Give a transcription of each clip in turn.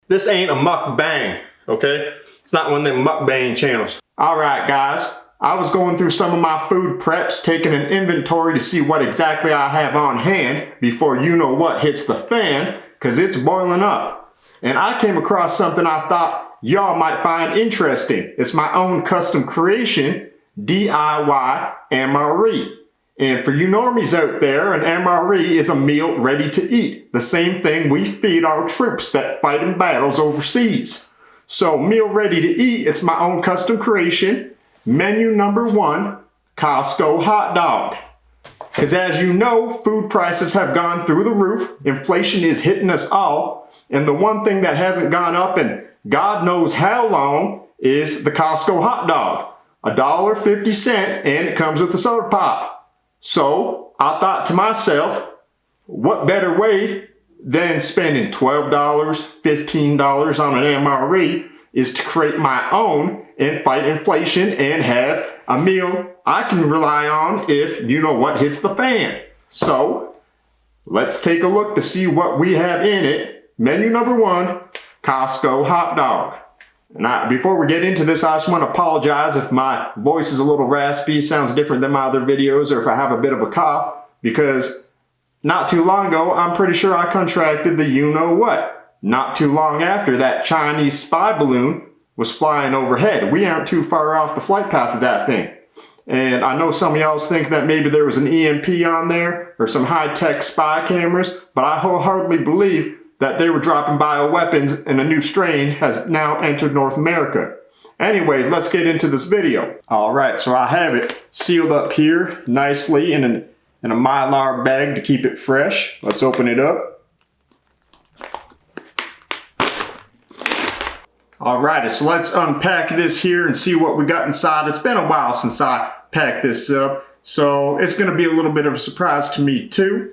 This ain't a mukbang, okay? It's not one of them mukbang channels. All right, guys. I was going through some of my food preps, taking an inventory to see what exactly I have on hand before you know what hits the fan, because it's boiling up. And I came across something I thought y'all might find interesting. It's my own custom creation, DIY MRE. And for you normies out there, an MRE is a meal ready to eat. The same thing we feed our troops that fight in battles overseas. So meal ready to eat, it's my own custom creation. Menu number 1, Costco Hot Dog. Because as you know, food prices have gone through the roof. Inflation is hitting us all. And the one thing that hasn't gone up in God knows how long is the Costco Hot Dog. $1.50 and it comes with a soda pop. So I thought to myself, what better way than spending $12, $15 on an MRE is to create my own and fight inflation and have a meal I can rely on if you know what hits the fan. So let's take a look to see what we have in it. Menu number 1, Costco Hot Dog. Now, before we get into this, I just want to apologize if my voice is a little raspy, sounds different than my other videos, or if I have a bit of a cough, because not too long ago, I'm pretty sure I contracted the you-know-what. Not too long after, that Chinese spy balloon was flying overhead. We aren't too far off the flight path of that thing. And I know some of y'all think that maybe there was an EMP on there, or some high-tech spy cameras, but I wholeheartedly believe that they were dropping bioweapons and a new strain has now entered North America. Anyways, let's get into this video. All right, so I have it sealed up here nicely in a Mylar bag to keep it fresh. Let's open it up. All right, so let's unpack this here and see what we got inside. It's been a while since I packed this up, so it's gonna be a little bit of a surprise to me too.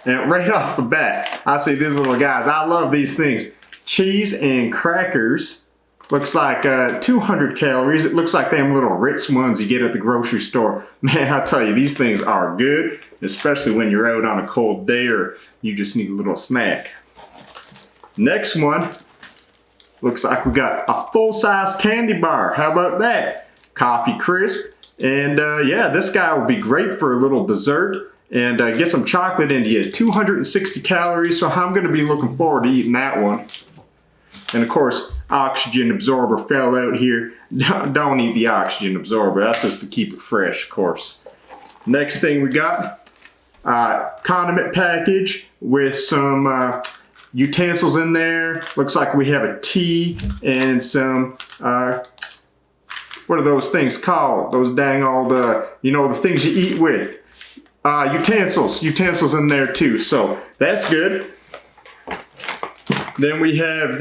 And right off the bat, I say these little guys, I love these things. Cheese and crackers. Looks like 200 calories. It looks like them little Ritz ones you get at the grocery store. Man, I tell you, these things are good, especially when you're out on a cold day or you just need a little snack. Next one, looks like we got a full-size candy bar. How about that? Coffee crisp. And yeah, this guy will be great for a little dessert. And get some chocolate into you. 260 calories, so I'm going to be looking forward to eating that one. And of course, oxygen absorber fell out here. Don't eat the oxygen absorber. That's just to keep it fresh, of course. Next thing we got, condiment package with some utensils in there. Looks like we have a tea and some, what are those things called? Those dang old, you know, the things you eat with. Utensils in there too, so that's good. Then we have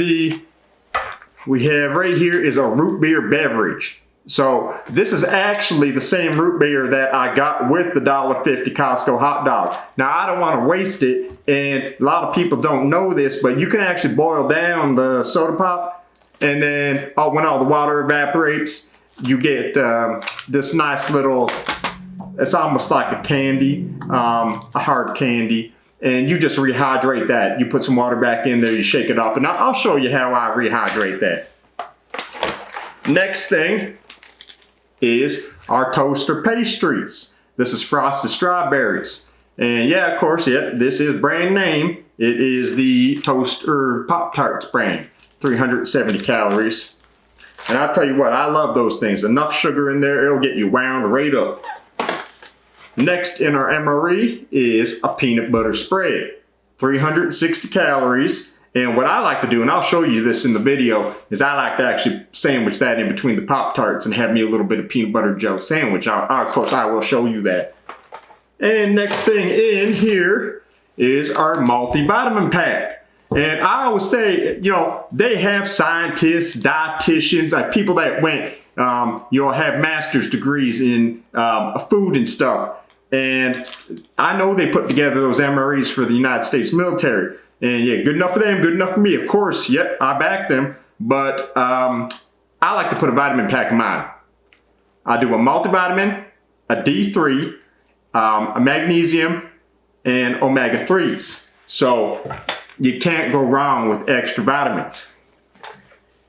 right here is a root beer beverage. So this is actually the same root beer that I got with the $1.50 Costco hot dog. Now I don't want to waste it, and a lot of people don't know this, but you can actually boil down the soda pop, and then when all the water evaporates, you get this nice little, it's almost like a candy, a hard candy, and you just rehydrate that. You put some water back in there, you shake it off, and I'll show you how I rehydrate that. Next thing is our toaster pastries. This is frosted strawberries. And yeah, of course, yeah, this is brand name. It is the Toaster Pop-Tarts brand, 370 calories. And I'll tell you what, I love those things. Enough sugar in there, it'll get you wound right up. Next in our MRE is a peanut butter spread, 360 calories. And what I like to do, and I'll show you this in the video, is I like to actually sandwich that in between the Pop-Tarts and have me a little bit of peanut butter jelly sandwich. Of course, I will show you that. And next thing in here is our multivitamin pack. And I always say, you know, they have scientists, dietitians, people that went, you know, have master's degrees in food and stuff. And I know they put together those MREs for the United States military. And yeah, good enough for them, good enough for me. Of course, yep, I back them. But I like to put a vitamin pack in mine. I do a multivitamin, a D3, a magnesium, and omega-3s. So you can't go wrong with extra vitamins.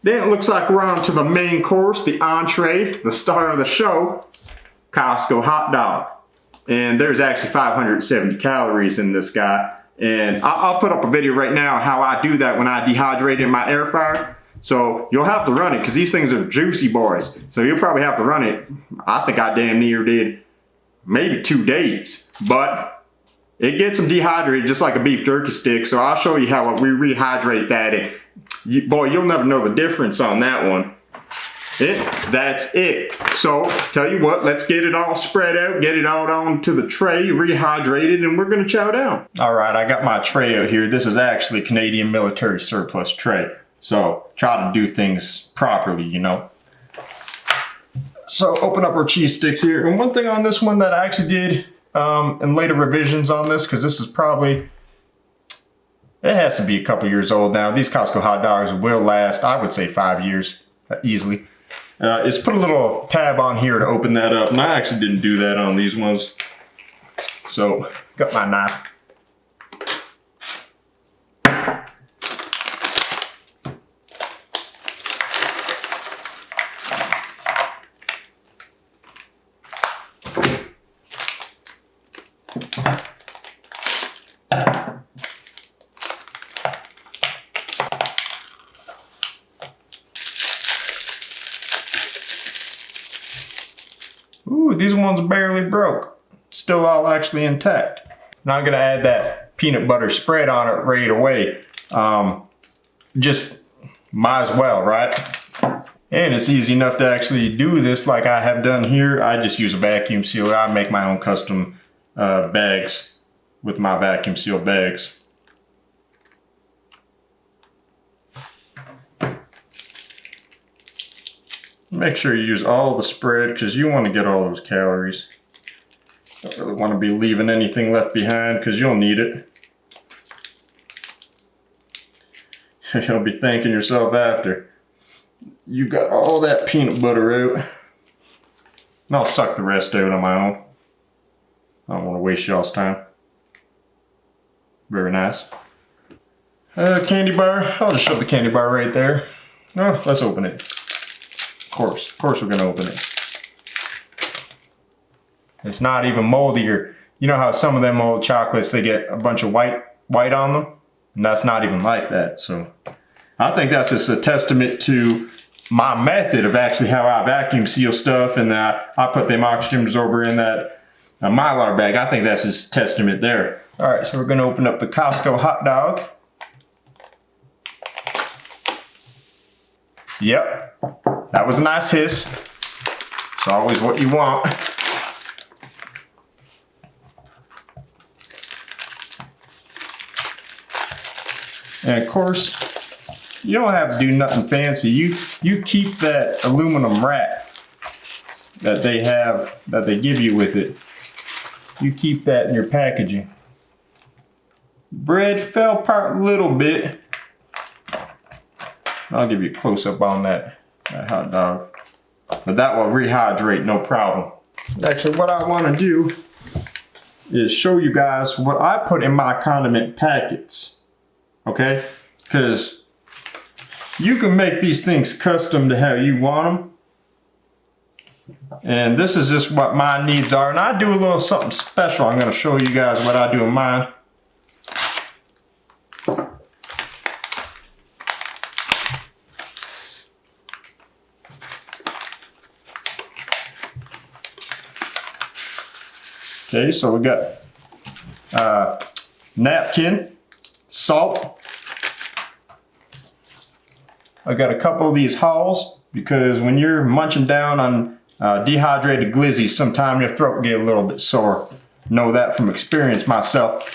Then it looks like we're on to the main course, the entree, the star of the show, Costco Hot Dog. And there's actually 570 calories in this guy. And I'll put up a video right now how I do that when I dehydrate in my air fryer. So you'll have to run it because these things are juicy boys. So you'll probably have to run it. I think I damn near did maybe 2 days. But it gets them dehydrated just like a beef jerky stick. So I'll show you how we rehydrate that. And boy, you'll never know the difference on that one. That's it. So tell you what, let's get it all spread out, get it all onto the tray, rehydrated, and we're gonna chow down. All right, I got my tray out here. This is actually Canadian military surplus tray. So try to do things properly, you know. So open up our cheese sticks here. And one thing on this one that I actually did in later revisions on this, because this is probably, it has to be a couple years old now. These Costco hot dogs will last, I would say 5 years easily. Is put a little tab on here to open that up. And I actually didn't do that on these ones. So got my knife. Ooh, these ones barely broke. Still all actually intact. Now I'm gonna add that peanut butter spread on it right away. Just might as well, right? And it's easy enough to actually do this like I have done here. I just use a vacuum sealer. I make my own custom bags with my vacuum seal bags. Make sure you use all the spread because you want to get all those calories. Don't really want to be leaving anything left behind because you'll need it. You'll be thanking yourself after. You got all that peanut butter out. And I'll suck the rest out on my own. I don't want to waste y'all's time. Very nice. Candy bar. I'll just shove the candy bar right there. Oh, let's open it. Of course we're gonna open it. It's not even moldy, or you know how some of them old chocolates, they get a bunch of white on them? And that's not even like that. So I think that's just a testament to my method of actually how I vacuum seal stuff, and that I put them oxygen absorber in that Mylar bag. I think that's just testament there. All right, so we're gonna open up the Costco hot dog. Yep, that was a nice hiss. It's always what you want. And of course, you don't have to do nothing fancy. You keep that aluminum wrap that they have, that they give you with it. You keep that in your packaging. Bread fell apart a little bit. I'll give you a close-up on that hot dog. But that will rehydrate, no problem. Actually, what I want to do is show you guys what I put in my condiment packets. Okay? Because you can make these things custom to how you want them. And this is just what my needs are. And I do a little something special. I'm going to show you guys what I do in mine. Okay, so we got napkin, salt. I got a couple of these Halls because when you're munching down on dehydrated glizzy, sometimes your throat get a little bit sore. Know that from experience myself.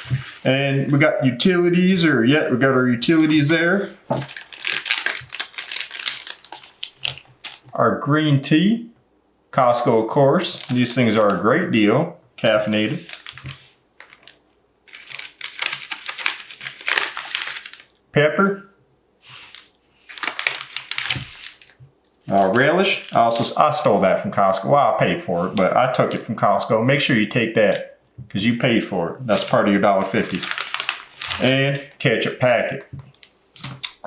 And we got utilities, we got our utilities there. Our green tea, Costco of course. These things are a great deal. Caffeinated. Pepper. Relish. I stole that from Costco. Well, I paid for it, but I took it from Costco. Make sure you take that because you paid for it. That's part of your $1.50. And ketchup packet.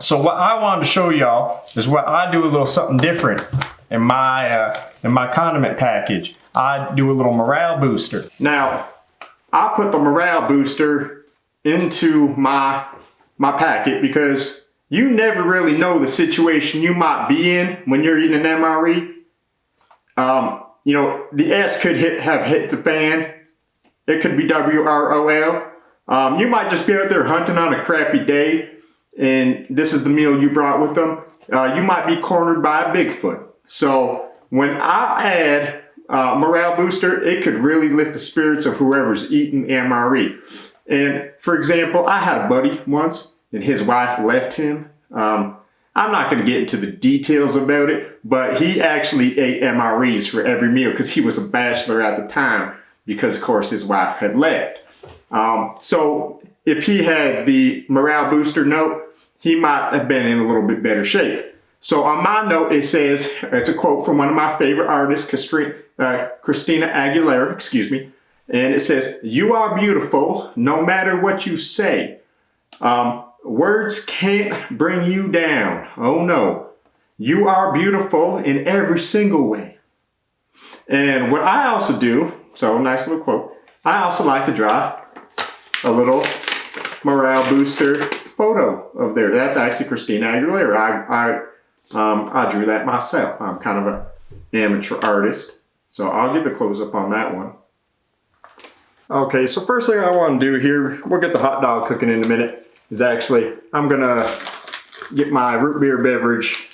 So what I wanted to show y'all is what I do a little something different in my condiment package. I do a little morale booster. Now, I put the morale booster into my packet because you never really know the situation you might be in when you're eating an MRE. You know, the S could have hit the fan. It could be WROL. You might just be out there hunting on a crappy day and this is the meal you brought with them. You might be cornered by a Bigfoot. So when I add morale booster, it could really lift the spirits of whoever's eating MRE. And for example, I had a buddy once and his wife left him. I'm not going to get into the details about it, but he actually ate MREs for every meal because he was a bachelor at the time because, of course, his wife had left. So if he had the morale booster note, he might have been in a little bit better shape. So on my note, it says, it's a quote from one of my favorite artists, Christina Aguilera, excuse me. And it says, "You are beautiful no matter what you say. Words can't bring you down. Oh no. You are beautiful in every single way." And what I also do, so nice little quote, I also like to draw a little morale booster photo of there. That's actually Christina Aguilera. I drew that myself. I'm kind of an amateur artist. So I'll give a close up on that one. Okay, so first thing I want to do here, we'll get the hot dog cooking in a minute, is actually, I'm gonna get my root beer beverage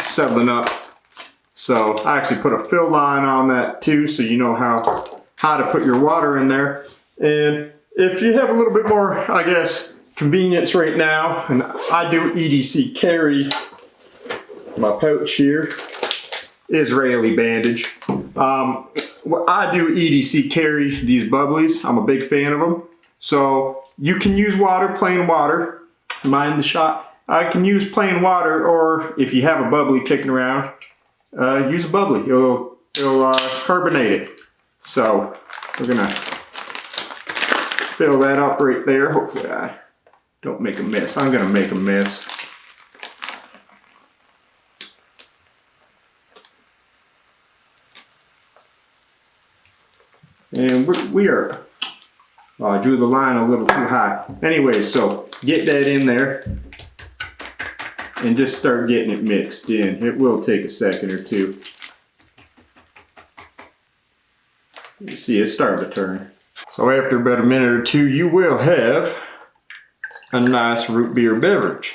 settling up. So I actually put a fill line on that too, so you know how to put your water in there. And if you have a little bit more, I guess, convenience right now, and I do EDC carry my pouch here, Israeli bandage. I do EDC carry these bubblies. I'm a big fan of them. So you can use water, plain water. Am I in the shot? I can use plain water, or if you have a bubbly kicking around, use a bubbly. It'll carbonate it. So we're gonna fill that up right there. Hopefully I don't make a mess. I'm gonna make a mess. And we are, I drew the line a little too high. Anyway, so get that in there and just start getting it mixed in. It will take a second or two. You see it's starting to turn. So after about a minute or two, you will have a nice root beer beverage.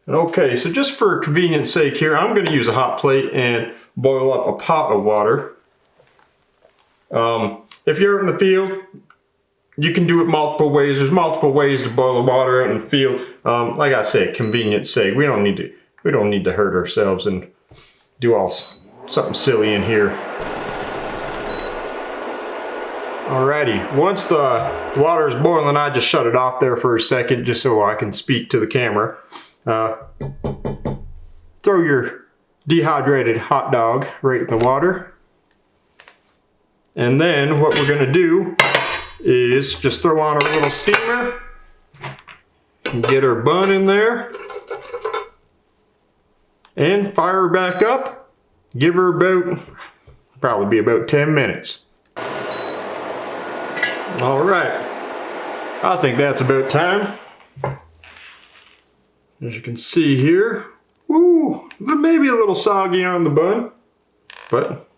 Okay, so just for convenience sake here, I'm going to use a hot plate and boil up a pot of water. If you're in the field, you can do it multiple ways. There's multiple ways to boil the water out in the field. Like I said, convenience sake, we don't need to hurt ourselves and do something silly in here. Alrighty, once the water is boiling, I just shut it off there for a second just so I can speak to the camera. Throw your dehydrated hot dog right in the water. And then what we're gonna do is just throw on our little steamer and get our bun in there and fire her back up. Give her probably about 10 minutes. All right, I think that's about time. As you can see here, woo, maybe a little soggy on the bun, but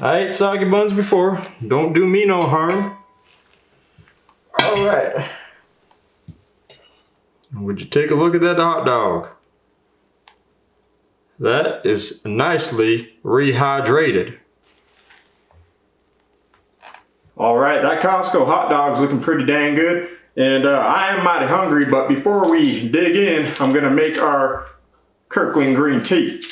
I ate soggy buns before. Don't do me no harm. All right. Would you take a look at that hot dog? That is nicely rehydrated. All right, that Costco hot dog's looking pretty dang good. And I am mighty hungry, but before we dig in, I'm gonna make our Kirkland green tea.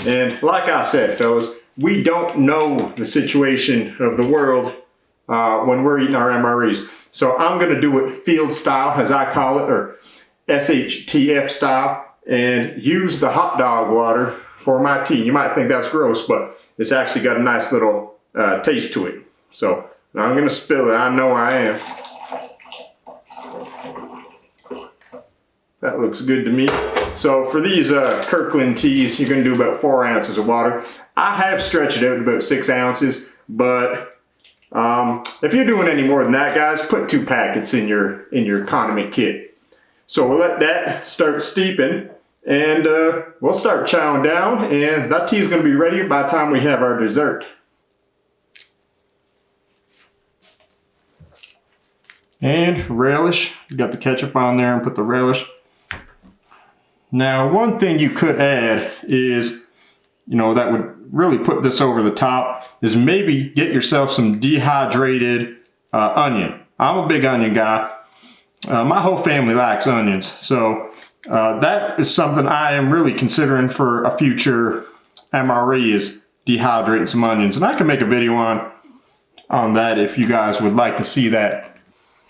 And like I said, fellas, we don't know the situation of the world when we're eating our MREs. So I'm gonna do it field style, as I call it, or SHTF style, and use the hot dog water for my tea. You might think that's gross, but it's actually got a nice little taste to it. So now I'm gonna spill it, I know I am. That looks good to me. So for these Kirkland teas, you're gonna do about 4 ounces of water. I have stretched it out to about 6 ounces, but if you're doing any more than that, guys, put 2 packets in your condiment kit. So we'll let that start steeping, and we'll start chowing down, and that tea is gonna be ready by the time we have our dessert. And relish, you got the ketchup on there and put the relish. Now, one thing you could add is, that would really put this over the top, is maybe get yourself some dehydrated onion. I'm a big onion guy. My whole family likes onions, so that is something I am really considering for a future MRE, is dehydrating some onions. And I can make a video on that if you guys would like to see that.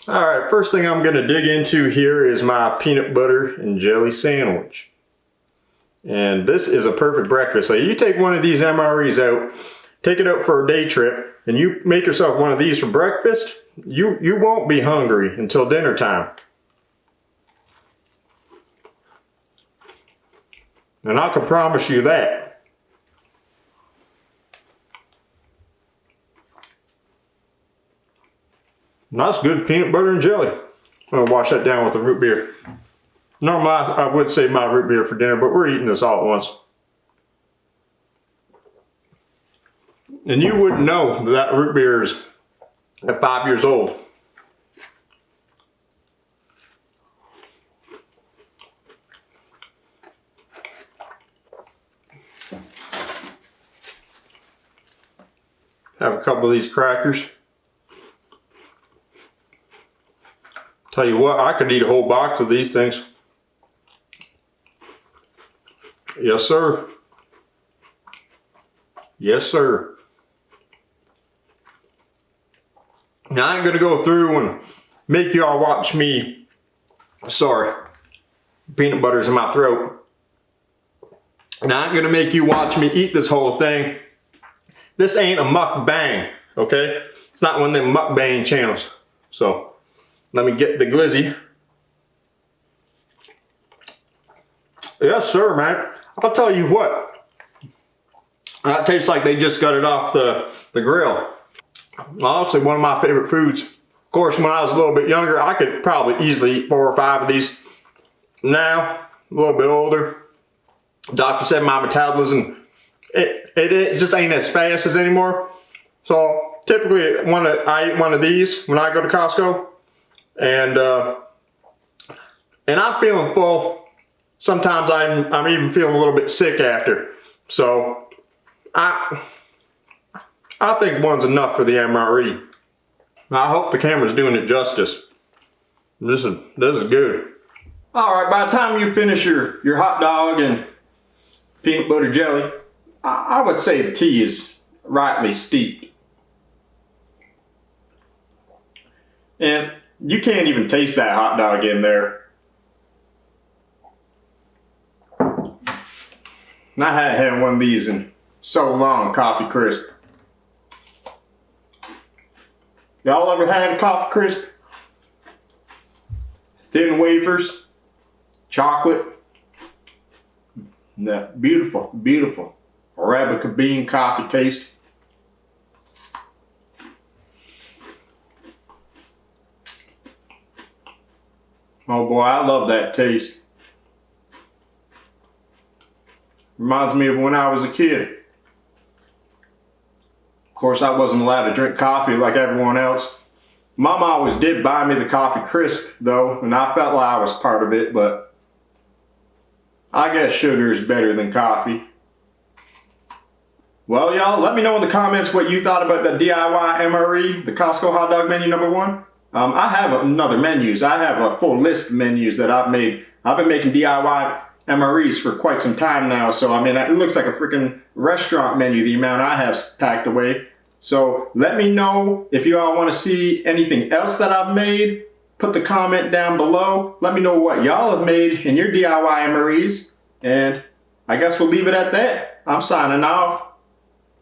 All right, first thing I'm gonna dig into here is my peanut butter and jelly sandwich. And this is a perfect breakfast. So you take one of these MREs out, take it out for a day trip, and you make yourself one of these for breakfast, you won't be hungry until dinner time. And I can promise you that. Nice good peanut butter and jelly. I'm gonna wash that down with a root beer. Normally I would save my root beer for dinner, but we're eating this all at once. And you wouldn't know that root beer is at 5 years old. Have a couple of these crackers. Tell you what, I could eat a whole box of these things. Yes, sir. Yes, sir. Now, I ain't gonna go through and make y'all watch me. Sorry, peanut butter's in my throat. Now, I ain't gonna make you watch me eat this whole thing. This ain't a mukbang, okay? It's not one of them mukbang channels. So, let me get the glizzy. Yes, sir, man. I'll tell you what. That tastes like they just got it off the grill. Honestly, one of my favorite foods. Of course, when I was a little bit younger, I could probably easily eat 4 or 5 of these. Now, a little bit older, doctor said my metabolism, it just ain't as fast as anymore. So typically, I eat one of these when I go to Costco. And I'm feeling full. Sometimes I'm even feeling a little bit sick after. So I think one's enough for the MRE. I hope the camera's doing it justice. This is good. All right, by the time you finish your hot dog and peanut butter jelly, I would say the tea is rightly steeped. And you can't even taste that hot dog in there. And I hadn't had one of these in so long, Coffee Crisp. Y'all ever had a Coffee Crisp? Thin wafers, chocolate. That beautiful, beautiful Arabica bean coffee taste. Oh boy, I love that taste. Reminds me of when I was a kid. Of course, I wasn't allowed to drink coffee like everyone else. Mama always did buy me the Coffee Crisp though, and I felt like I was part of it, but I guess sugar is better than coffee. Well, y'all, let me know in the comments what you thought about the DIY MRE, the Costco Hot Dog menu #1. I have another menus. I have a full list of menus that I've made. I've been making DIY MREs for quite some time now, so I mean, it looks like a freaking restaurant menu, the amount I have packed away. So let me know if you all want to see anything else that I've made. Put the comment down below. Let me know what y'all have made in your DIY MREs, and I guess we'll leave it at that. I'm signing off.